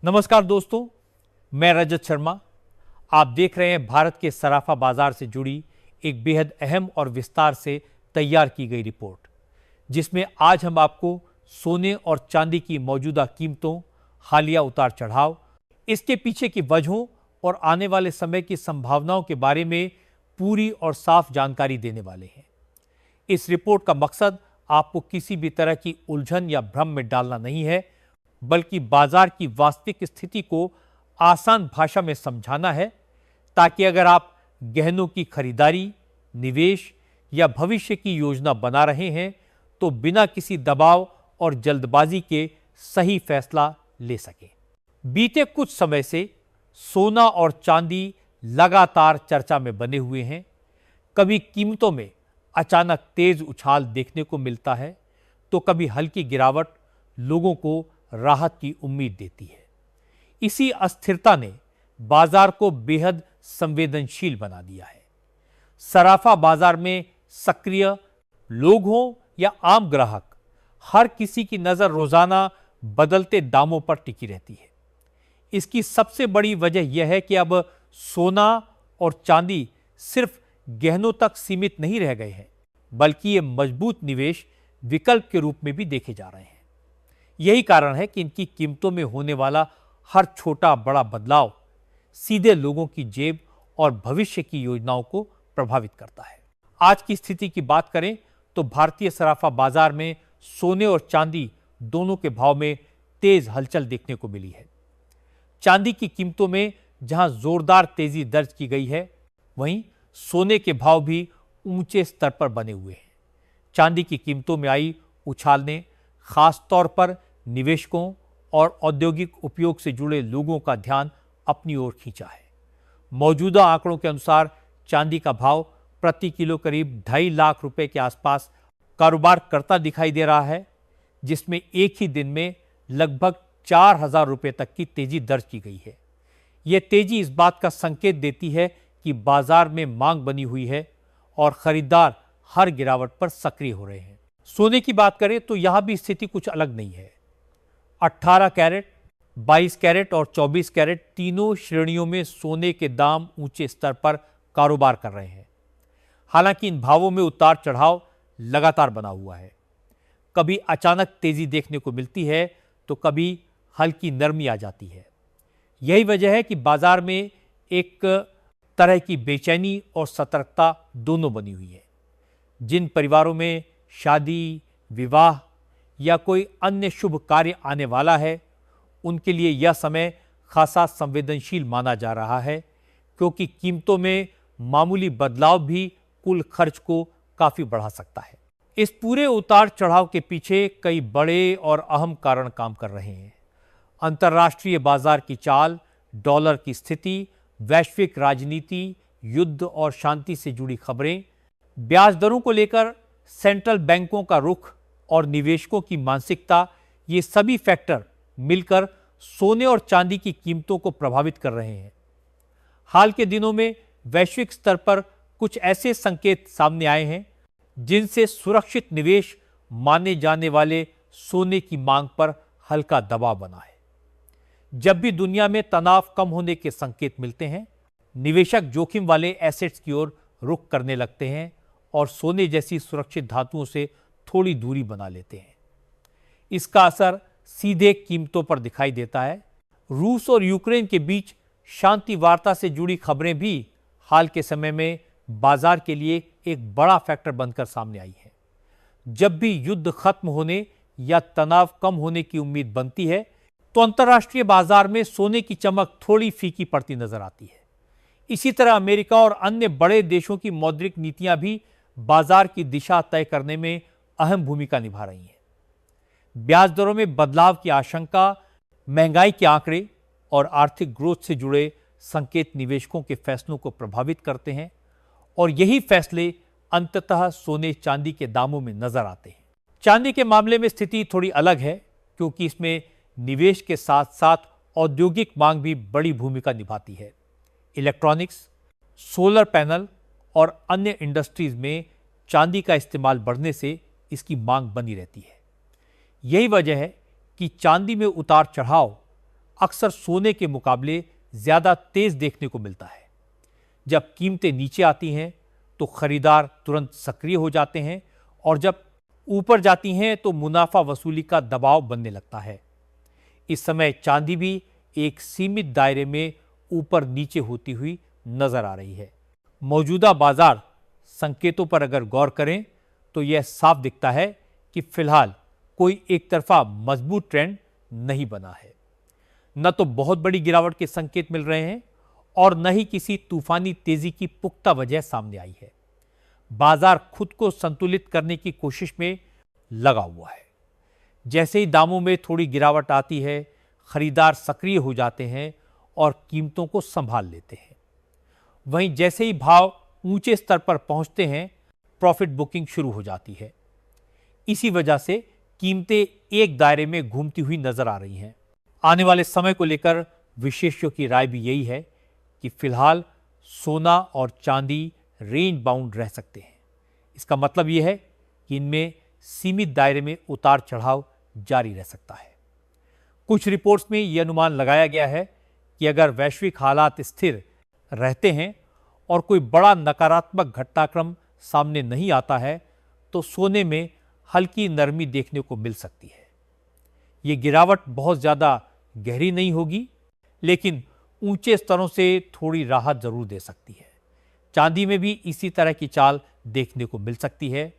नमस्कार दोस्तों, मैं रजत शर्मा। आप देख रहे हैं भारत के सराफा बाजार से जुड़ी एक बेहद अहम और विस्तार से तैयार की गई रिपोर्ट, जिसमें आज हम आपको सोने और चांदी की मौजूदा कीमतों, हालिया उतार चढ़ाव, इसके पीछे की वजहों और आने वाले समय की संभावनाओं के बारे में पूरी और साफ जानकारी देने वाले हैं। इस रिपोर्ट का मकसद आपको किसी भी तरह की उलझन या भ्रम में डालना नहीं है, बल्कि बाजार की वास्तविक स्थिति को आसान भाषा में समझाना है, ताकि अगर आप गहनों की खरीदारी, निवेश या भविष्य की योजना बना रहे हैं तो बिना किसी दबाव और जल्दबाजी के सही फैसला ले सकें। बीते कुछ समय से सोना और चांदी लगातार चर्चा में बने हुए हैं। कभी कीमतों में अचानक तेज उछाल देखने को मिलता है, तो कभी हल्की गिरावट लोगों को राहत की उम्मीद देती है। इसी अस्थिरता ने बाजार को बेहद संवेदनशील बना दिया है। सराफा बाजार में सक्रिय लोग हों या आम ग्राहक, हर किसी की नजर रोजाना बदलते दामों पर टिकी रहती है। इसकी सबसे बड़ी वजह यह है कि अब सोना और चांदी सिर्फ गहनों तक सीमित नहीं रह गए हैं, बल्कि ये मजबूत निवेश विकल्प के रूप में भी देखे जा रहे हैं। यही कारण है कि इनकी कीमतों में होने वाला हर छोटा बड़ा बदलाव सीधे लोगों की जेब और भविष्य की योजनाओं को प्रभावित करता है। आज की स्थिति की बात करें तो भारतीय सराफा बाजार में सोने और चांदी दोनों के भाव में तेज हलचल देखने को मिली है। चांदी की कीमतों में जहां जोरदार तेजी दर्ज की गई है, वहीं सोने के भाव भी ऊंचे स्तर पर बने हुए हैं। चांदी की कीमतों में आई उछाल ने खास तौर पर निवेशकों और औद्योगिक उपयोग से जुड़े लोगों का ध्यान अपनी ओर खींचा है। मौजूदा आंकड़ों के अनुसार चांदी का भाव प्रति किलो करीब 2.5 लाख रुपए के आसपास कारोबार करता दिखाई दे रहा है, जिसमें एक ही दिन में लगभग 4,000 रुपए तक की तेजी दर्ज की गई है। यह तेजी इस बात का संकेत देती है कि बाजार में मांग बनी हुई है और खरीदार हर गिरावट पर सक्रिय हो रहे हैं। सोने की बात करें तो यहां भी स्थिति कुछ अलग नहीं है। 18 कैरेट, 22 कैरेट और 24 कैरेट तीनों श्रेणियों में सोने के दाम ऊंचे स्तर पर कारोबार कर रहे हैं। हालांकि इन भावों में उतार चढ़ाव लगातार बना हुआ है। कभी अचानक तेजी देखने को मिलती है तो कभी हल्की नरमी आ जाती है। यही वजह है कि बाजार में एक तरह की बेचैनी और सतर्कता दोनों बनी हुई है। जिन परिवारों में शादी, विवाह या कोई अन्य शुभ कार्य आने वाला है, उनके लिए यह समय खासा संवेदनशील माना जा रहा है, क्योंकि कीमतों में मामूली बदलाव भी कुल खर्च को काफी बढ़ा सकता है। इस पूरे उतार चढ़ाव के पीछे कई बड़े और अहम कारण काम कर रहे हैं। अंतर्राष्ट्रीय बाजार की चाल, डॉलर की स्थिति, वैश्विक राजनीति, युद्ध और शांति से जुड़ी खबरें, ब्याज दरों को लेकर सेंट्रल बैंकों का रुख और निवेशकों की मानसिकता, ये सभी फैक्टर मिलकर सोने और चांदी की कीमतों को प्रभावित कर रहे हैं। हाल के दिनों में वैश्विक स्तर पर कुछ ऐसे संकेत सामने आए हैं जिनसे सुरक्षित निवेश माने जाने वाले सोने की मांग पर हल्का दबाव बना है। जब भी दुनिया में तनाव कम होने के संकेत मिलते हैं, निवेशक जोखिम वाले एसेट्स की ओर रुख करने लगते हैं और सोने जैसी सुरक्षित धातुओं से थोड़ी दूरी बना लेते हैं। इसका असर सीधे कीमतों पर दिखाई देता है। रूस और यूक्रेन के बीच शांति वार्ता से जुड़ी खबरें भी हाल के समय में बाजार के लिए एक बड़ा फैक्टर बनकर सामने आई है। जब भी युद्ध खत्म होने या तनाव कम होने की उम्मीद बनती है, तो अंतर्राष्ट्रीय बाजार में सोने की चमक थोड़ी फीकी पड़ती नजर आती है। इसी तरह अमेरिका और अन्य बड़े देशों की मौद्रिक नीतियां भी बाजार की दिशा तय करने में अहम भूमिका निभा रही हैं। ब्याज दरों में बदलाव की आशंका, महंगाई के आंकड़े और आर्थिक ग्रोथ से जुड़े संकेत निवेशकों के फैसलों को प्रभावित करते हैं और यही फैसले अंततः सोने चांदी के दामों में नजर आते हैं। चांदी के मामले में स्थिति थोड़ी अलग है, क्योंकि इसमें निवेश के साथ साथ औद्योगिक मांग भी बड़ी भूमिका निभाती है। इलेक्ट्रॉनिक्स, सोलर पैनल और अन्य इंडस्ट्रीज में चांदी का इस्तेमाल बढ़ने से इसकी मांग बनी रहती है। यही वजह है कि चांदी में उतार चढ़ाव अक्सर सोने के मुकाबले ज़्यादा तेज देखने को मिलता है। जब कीमतें नीचे आती हैं तो खरीदार तुरंत सक्रिय हो जाते हैं और जब ऊपर जाती हैं तो मुनाफा वसूली का दबाव बनने लगता है। इस समय चांदी भी एक सीमित दायरे में ऊपर नीचे होती हुई नजर आ रही है। मौजूदा बाजार संकेतों पर अगर गौर करें तो यह साफ दिखता है कि फिलहाल कोई एक तरफा मजबूत ट्रेंड नहीं बना है। न तो बहुत बड़ी गिरावट के संकेत मिल रहे हैं और न ही किसी तूफानी तेजी की पुख्ता वजह सामने आई है। बाजार खुद को संतुलित करने की कोशिश में लगा हुआ है। जैसे ही दामों में थोड़ी गिरावट आती है, खरीदार सक्रिय हो जाते हैं और कीमतों को संभाल लेते हैं। वहीं जैसे ही भाव ऊंचे स्तर पर पहुंचते हैं, प्रॉफिट बुकिंग शुरू हो जाती है। इसी वजह से कीमतें एक दायरे में घूमती हुई नजर आ रही हैं। आने वाले समय को लेकर विशेषज्ञों की राय भी यही है कि फिलहाल सोना और चांदी रेंज बाउंड रह सकते हैं। इसका मतलब यह है कि इनमें सीमित दायरे में उतार चढ़ाव जारी रह सकता है। कुछ रिपोर्ट्स में यह अनुमान लगाया गया है कि अगर वैश्विक हालात स्थिर रहते हैं और कोई बड़ा नकारात्मक घटनाक्रम सामने नहीं आता है तो सोने में हल्की नरमी देखने को मिल सकती है। ये गिरावट बहुत ज़्यादा गहरी नहीं होगी, लेकिन ऊंचे स्तरों से थोड़ी राहत जरूर दे सकती है। चांदी में भी इसी तरह की चाल देखने को मिल सकती है।